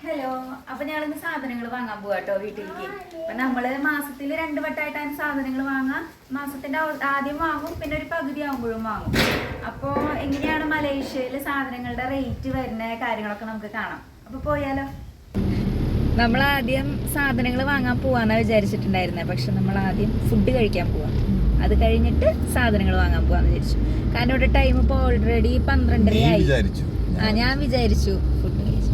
Hello, അപ്പൊ ഞങ്ങളിന്ന് സാധനങ്ങൾ വാങ്ങാൻ പോവാട്ടോ വീട്ടിലേക്ക്. അപ്പൊ നമ്മള് മാസത്തിൽ 2 വട്ടമായിട്ടാണ് സാധനങ്ങൾ വാങ്ങാം. മാസത്തിന്റെ ആദ്യം വാങ്ങും, പിന്നെ ഒരു പകുതി ആകുമ്പോഴും വാങ്ങും. അപ്പൊ എങ്ങനെയാണ് മലേഷ്യയില് സാധനങ്ങളുടെ റേറ്റ് വരുന്ന കാര്യങ്ങളൊക്കെ നമുക്ക് കാണാം. അപ്പൊ പോയാലോ? നമ്മൾ ആദ്യം സാധനങ്ങൾ വാങ്ങാൻ പോവാന്നാ വിചാരിച്ചിട്ടുണ്ടായിരുന്നത്. പക്ഷെ നമ്മൾ ആദ്യം ഫുഡ് കഴിക്കാൻ പോവാം. അത് കഴിഞ്ഞിട്ട് സാധനങ്ങൾ വാങ്ങാൻ പോവാന്ന് വിചാരിച്ചു. കാരണം ഇവിടെ ടൈം ഇപ്പൊ ഓൾറെഡി 12:30 ആയി. ഞാൻ വിചാരിച്ചു ഫുഡ് കഴിച്ചു.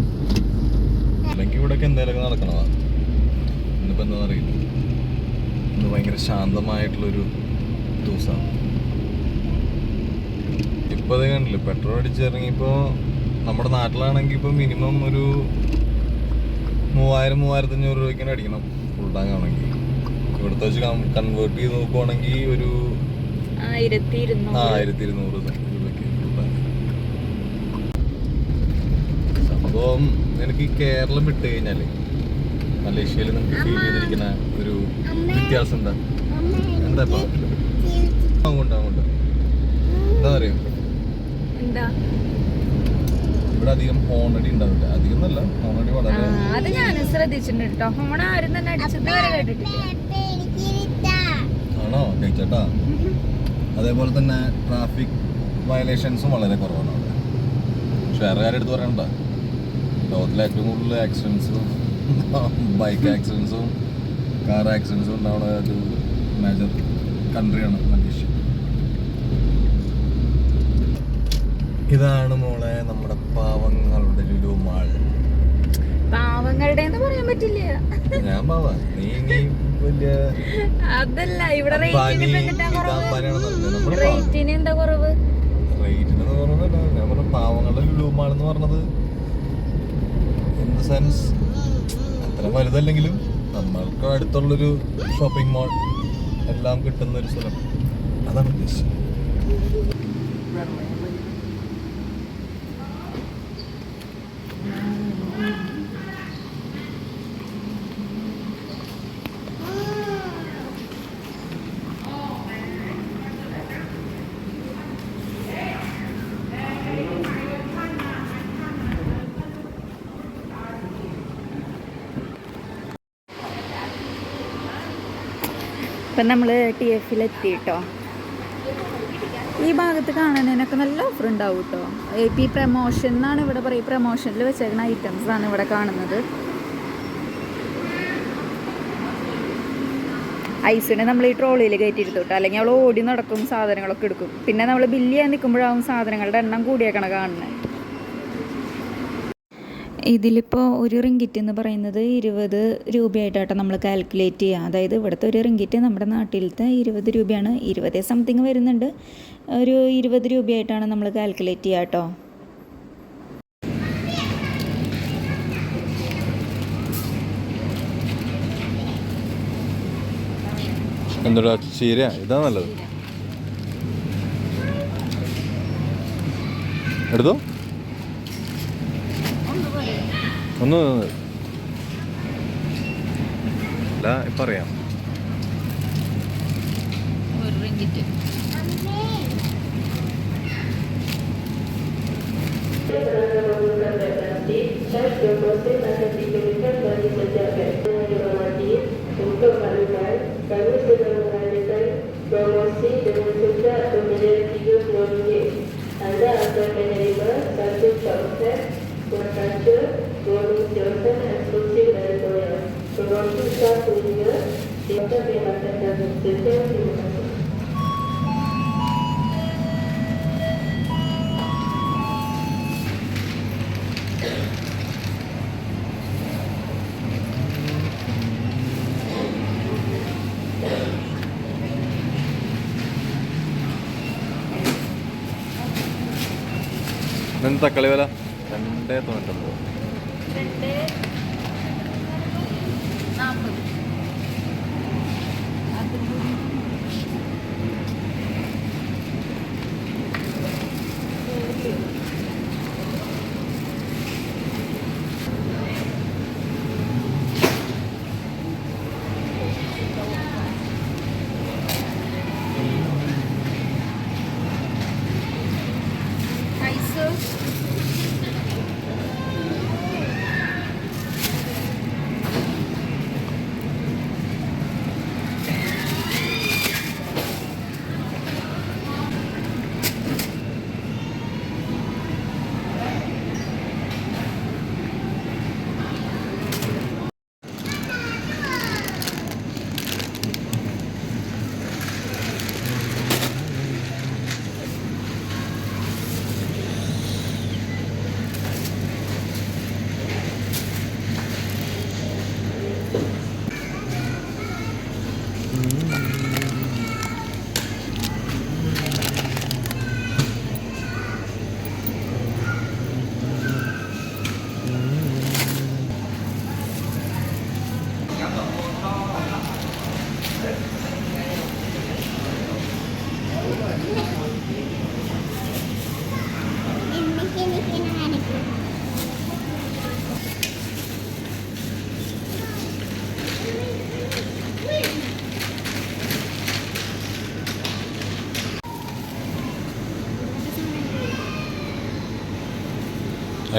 ഇവിടൊക്കെ എന്തെങ്കിലും നടക്കണതാ. ഇന്നിപ്പോ എന്താ അറിയില്ല, ഇന്ന് ഭയങ്കര ശാന്തമായിട്ടുള്ളൊരു ദിവസമാണ്. ഇപ്പൊ അത് കണ്ടില്ല, പെട്രോൾ അടിച്ചിറങ്ങിയപ്പോ നമ്മുടെ നാട്ടിലാണെങ്കിൽ ഇപ്പൊ മിനിമം ഒരു 3000-3500 രൂപയ്ക്കാണ് അടിക്കണം ഫുൾ ടാങ്ക് ആണെങ്കിൽ. ഇവിടുത്തെ വെച്ച് കൺവേർട്ട് ചെയ്ത് നോക്കുവാണെങ്കിൽ ഒരു 1200 രൂപയ്ക്ക് ഫുൾ ടാങ്ക്. സംഭവം എനിക്ക് കേരളം വിട്ട് കഴിഞ്ഞാല് മലേഷ്യയിൽ നമുക്ക് ഫീൽ ചെയ്തിരിക്കുന്ന ഒരു വ്യത്യാസം എന്താ എന്താ എന്താ അറിയാം? ഇവിടെ അധികം ഹോണടി ഉണ്ടാവില്ല. അധികം നല്ല ഹോണടി വളരെ അത് ഞാൻ ശ്രദ്ധിച്ചിട്ടുണ്ട് കേട്ടോ. ഹോൺ ആരും തന്നെ അടിച്ചത് വരെ കേട്ടിട്ടില്ല. ആണോ? കഴിച്ചേട്ടാ. അതേപോലെ തന്നെ ട്രാഫിക് വയലേഷൻസും വളരെ കുറവാണ് അവിടെ. പക്ഷെ വേറെ കാര്യം എടുത്ത് പറയണ്ട, ലോകത്തിലെ ഏറ്റവും കൂടുതൽ ആക്സിഡൻസും ബൈക്ക് ആക്സിഡൻസും കാർ ആക്സിഡൻസും ഉണ്ടാവുന്ന ഒരു മേജർ കൺട്രിയാണ് മലേഷ്യ. ഇതാണ് മോളെ നമ്മുടെ പാവങ്ങളുടെ ലുലു മാൾ. പാവങ്ങളുടെ പറയാൻ പറ്റില്ല. ഞാൻ പാവാ, നീ വലിയ അതല്ല. ഇവിടെ റേറ്റിന് എന്താ കുറവ്? റേറ്റിന് കുറവല്ല. ഞാൻ പറഞ്ഞ പാവങ്ങളുടെ ലുലു മാൾ എന്ന് പറഞ്ഞത് ഇൻ ദ സെൻസ് അത്ര വലുതല്ലെങ്കിലും നമ്മൾക്ക് അടുത്തുള്ളൊരു ഷോപ്പിംഗ് മാൾ, എല്ലാം കിട്ടുന്ന ഒരു സ്ഥലം, അതാണ് ഉദ്ദേശിച്ചത്. ഇപ്പം നമ്മൾ TF എത്തിയിട്ടോ. ഈ ഭാഗത്ത് കാണാനൊക്കെ നല്ല ഓഫർ ഉണ്ടാവും കേട്ടോ. AP പ്രമോഷൻ എന്നാണ് ഇവിടെ പറയും. പ്രമോഷനിൽ വെച്ചേക്കുന്ന ഐറ്റംസ് ആണ് ഇവിടെ കാണുന്നത്. ഐസിനെ നമ്മൾ ഈ ട്രോളിയിൽ കയറ്റിയിരുത്തു കേട്ടോ, അല്ലെങ്കിൽ അവൾ ഓടി നടക്കും, സാധനങ്ങളൊക്കെ എടുക്കും. പിന്നെ നമ്മൾ ബില്ല് ചെയ്യാൻ നിൽക്കുമ്പോഴാവും സാധനങ്ങളുടെ എണ്ണം കൂടിയേക്കണ കാണുന്നത്. ഇതിലിപ്പോൾ ഒരു റിങ്കിറ്റ് എന്ന് പറയുന്നത് 20 രൂപയായിട്ടാട്ടോ നമ്മൾ കാൽക്കുലേറ്റ് ചെയ്യുക. അതായത് ഇവിടുത്തെ ഒരു റിങ്കിറ്റ് നമ്മുടെ നാട്ടിലത്തെ 20 രൂപയാണ്. 20 സംതിങ് വരുന്നുണ്ട്. ഒരു 20 രൂപയായിട്ടാണ് നമ്മൾ കാൽക്കുലേറ്റ് ചെയ്യുക കേട്ടോ. എന്താ ചീര ഇതാ നല്ലത്. എടുത്തോ, ഒന്ന് അല്ല ഇപ്പം അറിയാം. ഒരു ringgit untuk makluman, kami sedang mengadakan promosi dengan sejak pembelian RM30. Anda akan menerima satu chocolate, buah kaca, bonus siasan eksklusif dari Korea. Promosi sah sehingga siapa yang akan datang sejak. Terima kasih. എന്താ തക്കാളി വില? 2.99.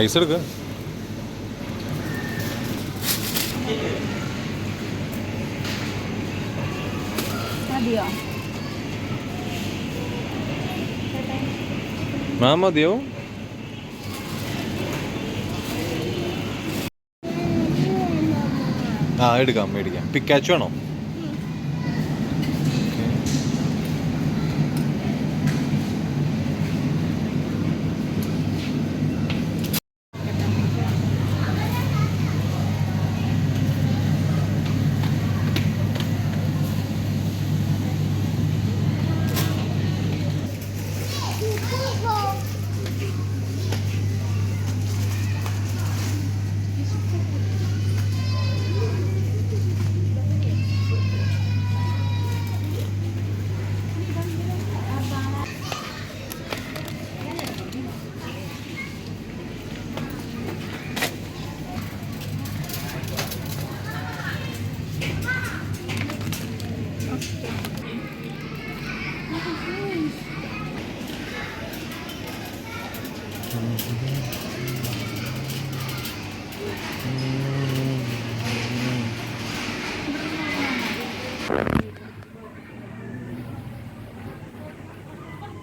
Ice എടുക്ക. മതിയോ? മതിയോ? ആ എടുക്കാം മേടിക്കാം. Pikachu ആണോ?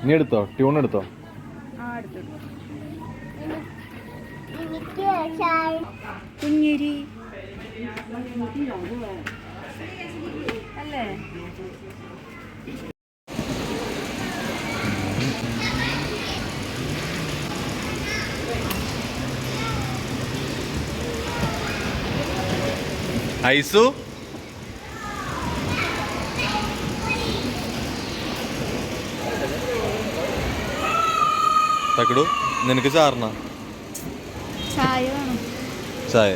നീ എടുത്തോ? ട്യൂൺ എടുത്തോ? കുഞ്ഞിരി അല്ലേ? ഐസു തക്കടു നിനക്ക് ചാറിന ചായ വേണം. ചായ